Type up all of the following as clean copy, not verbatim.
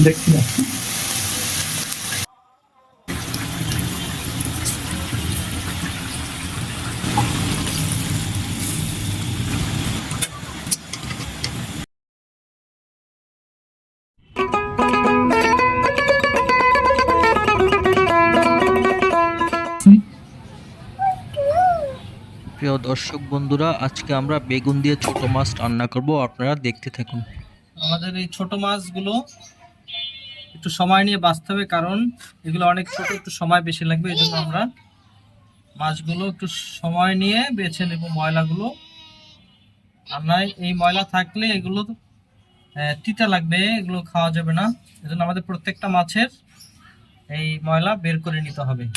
দেখছি না। প্রিয় দর্শক বন্ধুরা, আজকে আমরা বেগুন দিয়ে ছোট মাছ রান্না করব, আপনারা দেখতে থাকুন। আমাদের এই ছোট মাছগুলো একটু সময় নিয়ে বাছতে হবে, কারণ এগুলো অনেক ছোট, একটু সময় বেশি লাগবে। এই জন্য আমরা মাছগুলো একটু সময় নিয়ে বেছে নেব। ময়লাগুলো আমরা, এই ময়লা থাকলে এগুলো তিতা লাগবে, এগুলো খাওয়া যাবে না। এই জন্য আমাদের প্রত্যেকটা মাছের এই ময়লা বের করে নিতে হবে।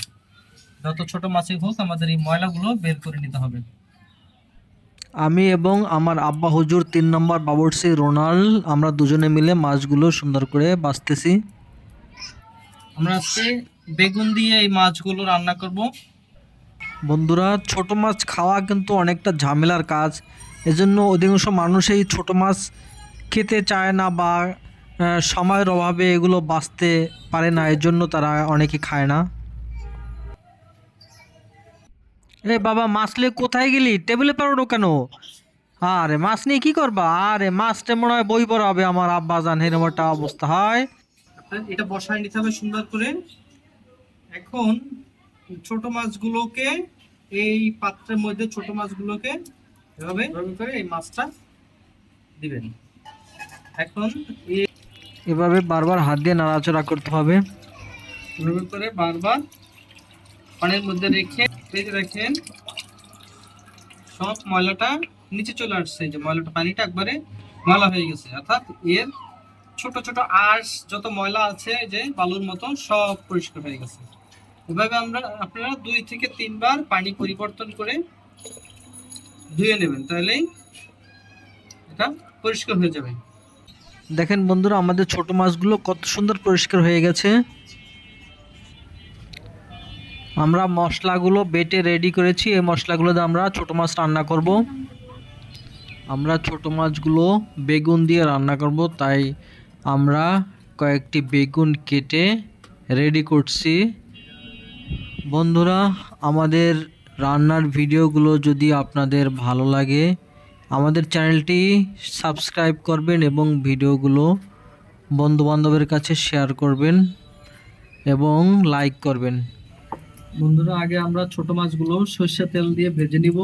যত ছোট মাছই হোক, আমাদের এই ময়লাগুলো বের করে নিতে হবে। আমি এবং আমার আব্বা হুজুর 3 নম্বর বাবুর্চি রোনাল, আমরা দুজনে মিলে মাছগুলো সুন্দর করে বাছতেছি। আমরা আজকে বেগুন দিয়ে এই মাছগুলো রান্না করব। বন্ধুরা, ছোট মাছ খাওয়া কিন্তু অনেকটা ঝামেলার কাজ। এজন্য অধিকাংশ মানুষ এই ছোট মাছ খেতে চায় না, বা সময়ের অভাবে এগুলো বাছতে পারে না, এর জন্য তারা অনেকে খায় না। এ বাবা, মাছ নিয়ে কোথায় গেলি? টেবিলে পারো কেন? আরে মাছ নিয়ে কি করবা? আরে মাছটা মনে হয় বই পড়া হবে, আমার আব্বা জান এরকম একটা অবস্থা হয়। এটা বসায় নিতে হবে সুন্দর করে। এখন ছোট মাছগুলোকে এই পাত্রের মধ্যে, ছোট মাছগুলোকে এভাবে করে এই মাছটা দিবেন। এখন এভাবে বারবার হাত দিয়ে নাড়াচাড়া করতে হবে। এভাবে করে বারবার পানির মধ্যে রেখে রাখেন। সব ময়লাটা নিচে চলে আসছে, যে ময়লাটা, পানিটা একবারে ময়লা হয়ে গেছে, অর্থাৎ এর ছোট ছোট আঁশ যত ময়লা আছে, যে বালুর মতো, সব পরিষ্কার হয়ে গেছে। এভাবে আপনারা 2 থেকে 3 বার পানি পরিবর্তন করে ধুয়ে নেবেন, তাহলেই এটা পরিষ্কার হয়ে যাবে। দেখেন বন্ধুরা, আমাদের ছোট মাছগুলো কত সুন্দর পরিষ্কার হয়ে গেছে। আমরা মশলাগুলো বেটে রেডি করেছি, এই মশলাগুলো দিয়ে আমরা ছোট মাছ রান্না করব। আমরা ছোট মাছগুলো বেগুন দিয়ে রান্না করব, তাই আমরা কয়েকটি বেগুন কেটে রেডি করছি। বন্ধুরা, আমাদের রান্নার ভিডিওগুলো যদি আপনাদের ভালো লাগে, আমাদের চ্যানেলটি সাবস্ক্রাইব করবেন এবং ভিডিওগুলো বন্ধুবান্ধবের কাছে শেয়ার করবেন এবং লাইক করবেন। বন্ধুরা, আগে আমরা ছোট মাছগুলো সরষের তেল দিয়ে ভেজে নিব।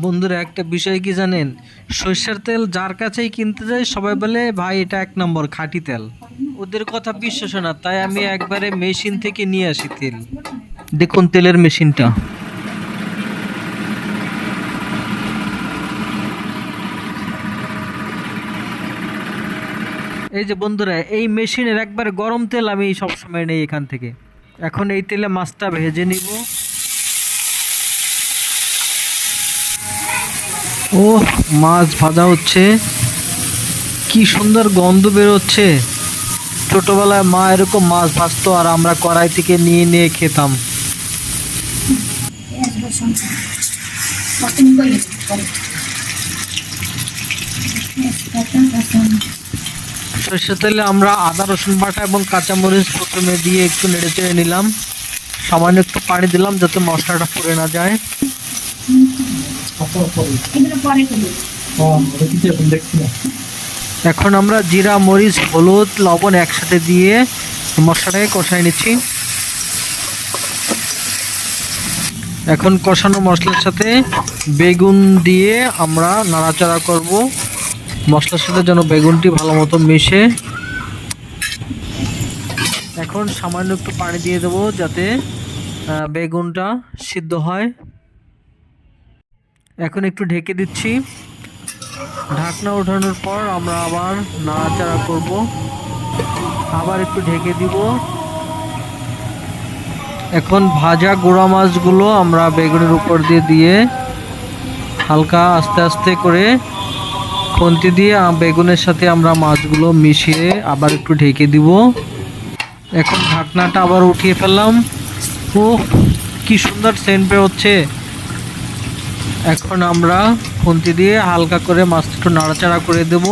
বন্ধুরা, একটা বিষয় কি জানেন? সরষের তেল যার কাছেই কিনতে যাই, সবাই বলে ভাই এটা 1 নম্বর খাঁটি তেল। ওদের কথা বিশ্বাস না, তাই আমি একবারে মেশিন থেকে নিয়ে আসি তেল। দেখুন তেলের মেশিনটা। এই যে বন্ধুরা, এই মেশিনের একবারে গরম তেল আমি সবসময় নেই এখান থেকে। এখন এই তেলে মাছটা ভেজে নিব। ও, মাছ ভাজা হচ্ছে, কি সুন্দর গন্ধ বেরোচ্ছে। ছোটবেলায় মা এরকম মাছ ভাজতো, আর আমরা কড়াই থেকে নিয়ে নিয়ে খেতাম। সরষের তেলে আমরা আদা রসুন বাটা এবং কাঁচামরিচ প্রথমে দিয়ে একটু নেড়ে চেড়ে নিলাম। সামান্য একটু পানি দিলাম যাতে মশলাটা পুড়ে না যায়। এখন আমরা জিরা, মরিচ, হলুদ, লবণ একসাথে দিয়ে মশলাটাকে কষাই নিচ্ছি। এখন কষানো মশলার সাথে বেগুন দিয়ে আমরা নাড়াচাড়া করব, মশলার সাথে যেন বেগুনটি ভালো মতো মিশে। এখন সামান্য একটু পানি দিয়ে দেবো যাতে বেগুনটা সিদ্ধ হয়। এখন একটু ঢেকে দিচ্ছি। ঢাকনা ওঠানোর পর আমরা আবার নাড়াচাড়া করব, আবার একটু ঢেকে দিব। এখন ভাজা গুঁড়া মাছগুলো আমরা বেগুনের উপর দিয়ে হালকা আস্তে আস্তে করে খুন্তি দিয়ে বেগুনের সাথে আমরা মাছগুলো মিশিয়ে আবার একটু ঢেকে দিব। এখন ঢাকনাটা আবার উঠিয়ে ফেললাম। ও কি সুন্দর সেন্ট বের হচ্ছে। এখন আমরা খুন্তি দিয়ে হালকা করে মাছটা একটু নাড়াচাড়া করে দেব।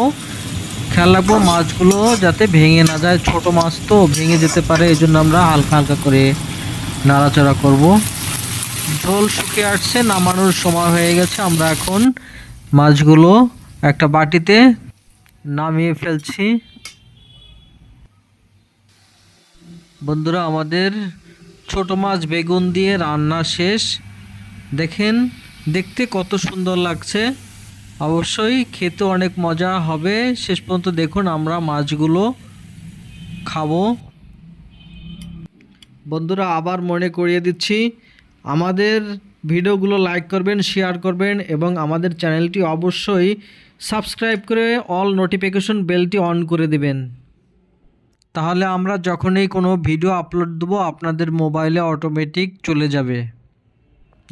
খেয়াল রাখবো মাছগুলো যাতে ভেঙে না যায়, ছোট মাছ তো ভেঙে যেতে পারে, এই জন্য আমরা হালকা হালকা করে নাড়াচাড়া করব। ঝোল শুকিয়ে আসছে, নামানোর সময় হয়ে গেছে। আমরা এখন মাছগুলো একটা বাটিতে নামিয়ে ফেলছি। বন্ধুরা, আমাদের ছোট মাছ বেগুন দিয়ে রান্না শেষ। দেখেন দেখতে কত সুন্দর লাগছে, অবশ্যই খেতে অনেক মজা হবে। শেষ পর্যন্ত দেখুন, আমরা মাছগুলো খাবো। বন্ধুরা, আবার মনে করিয়ে দিচ্ছি, আমাদের ভিডিওগুলো লাইক করবেন, শেয়ার করবেন এবং আমাদের চ্যানেলটি অবশ্যই সাবস্ক্রাইব করে অল নোটিফিকেশন বেলটি অন করে দেবেন। তাহলে আমরা যখনই কোনো ভিডিও আপলোড দেবো আপনাদের মোবাইলে অটোমেটিক চলে যাবে।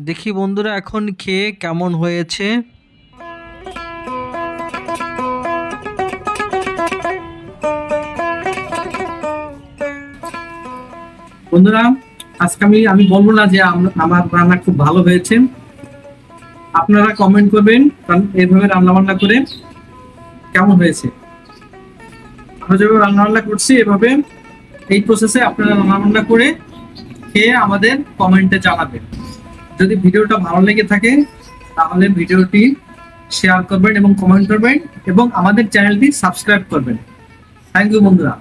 দেখি বন্ধুরা এখন খেয়ে কেমন হয়েছে। বন্ধুরা, আজকে আমি বলবো না যে আমার রান্না খুব ভালো হয়েছে। আপনারা কমেন্ট করবেন কারণ এইভাবে রান্না বান্না করে কেমন হয়েছে। আমরা যেভাবে রান্না বান্না করছি এভাবে এই প্রসেসে আপনারা রান্না বান্না করে খেয়ে আমাদের কমেন্টে জানাবেন। যদি ভিডিওটা ভালো লেগে থাকে তাহলে ভিডিওটি শেয়ার করবেন এবং কমেন্ট করবেন এবং আমাদের চ্যানেলটি সাবস্ক্রাইব করবেন। থ্যাংক ইউ বন্ধুরা।